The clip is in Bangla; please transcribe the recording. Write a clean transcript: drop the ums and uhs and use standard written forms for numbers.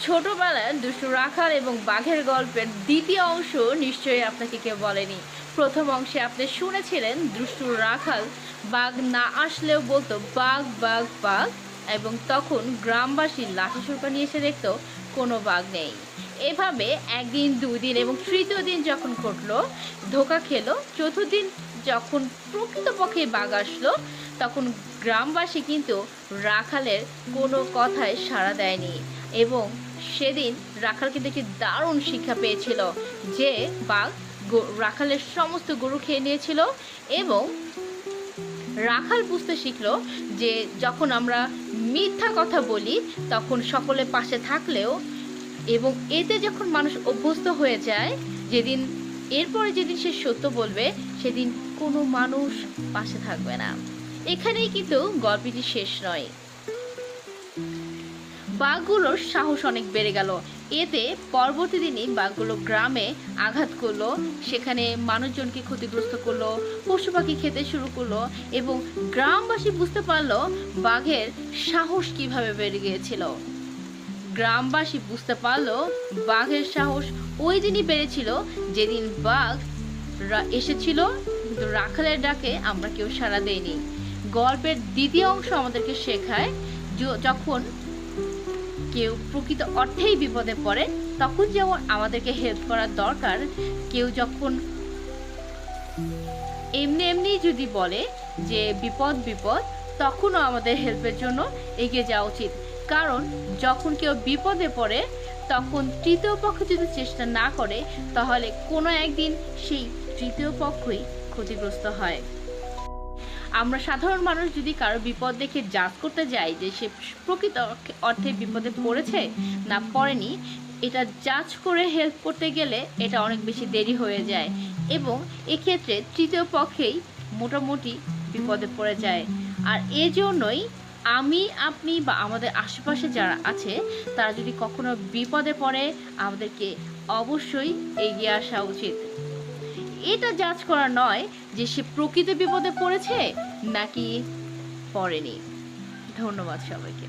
ছোটবেলায় দুষ্টু রাখাল এবং বাঘের গল্পের দ্বিতীয় অংশ নিশ্চয়ই আপনাকে কেউ বলেনি। প্রথম অংশে আপনি শুনেছিলেন দুষ্টু রাখাল বাঘ না আসলেও বলতো বাঘ বাঘ বাঘ, এবং তখন গ্রামবাসী লাঠি সোটা নিয়ে এসে দেখতো কোনো বাঘ নেই। এভাবে একদিন, দুই দিন এবং তৃতীয় দিন যখন ঘটলো, ধোকা খেলো, চতুর্থ দিন যখন প্রকৃতপক্ষে বাঘ আসলো, তখন গ্রামবাসী কিন্তু রাখালের কোনো কথায় সাড়া দেয়নি। এবং সেদিন রাখাল কিন্তু একটি দারুণ শিক্ষা পেয়েছিল যে বাঘ রাখালের সমস্ত গরু খেয়ে নিয়েছিল। এবং রাখাল বুঝতে শিখলো যে যখন আমরা মিথ্যা কথা বলি তখন সকলে পাশে থাকলেও, এবং এতে যখন মানুষ অভ্যস্ত হয়ে যায়, যেদিন এরপরে যেদিন সে সত্য বলবে সেদিন কোনো মানুষ পাশে থাকবে না। এখানেই কিন্তু গল্পটি শেষ নয়। বাঘগুলোর সাহস অনেক বেড়ে গেল। এতে পরবর্তী দিনই বাঘগুলো গ্রামে আঘাত করলো, সেখানে মানুষজনকে ক্ষতিগ্রস্ত করলো, পশু পাখি খেতে শুরু করলো, এবং গ্রামবাসী বুঝতে পারলো বাঘের সাহস কিভাবে বেড়ে গিয়েছিল। গ্রামবাসী বুঝতে পারলো বাঘের সাহস ওই দিনই বেড়েছিল যেদিন বাঘ এসেছিল, কিন্তু রাখালের ডাকে আমরা কেউ সাড়া দেইনি। গল্পের দ্বিতীয় অংশ আমাদেরকে শেখায় যখন কেউ প্রকৃত অর্থেই বিপদে পড়ে তখন যেমন আমাদেরকে হেল্প করার দরকার, কেউ যখন এমনি এমনি যদি বলে যে বিপদ বিপদ, তখনও আমাদের হেল্পের জন্য এগিয়ে যাওয়া উচিত। কারণ যখন কেউ বিপদে পড়ে তখন তৃতীয় পক্ষ যদি চেষ্টা না করে তাহলে কোনো একদিন সেই তৃতীয় পক্ষই ক্ষতিগ্রস্ত হয়। আমরা সাধারণ মানুষ যদি কারো বিপদ দেখে জাজ করতে যাই যে সে প্রকৃত অর্থে বিপদে পড়েছে না পড়েনি, এটা জাজ করে হেল্প করতে গেলে এটা অনেক বেশি দেরি হয়ে যায়, এবং এক্ষেত্রে তৃতীয় পক্ষেই মোটামুটি বিপদে পড়ে যায়। আর এজন্যই আমি, আপনি বা আমাদের আশেপাশে যারা আছে তারা যদি কখনো বিপদে পড়ে আমাদেরকে অবশ্যই এগিয়ে আসা উচিত। এটা জাজ করা নয় যে সে প্রকৃত বিপদে পড়েছে নাকি পড়েনি। ধন্যবাদ সবাইকে।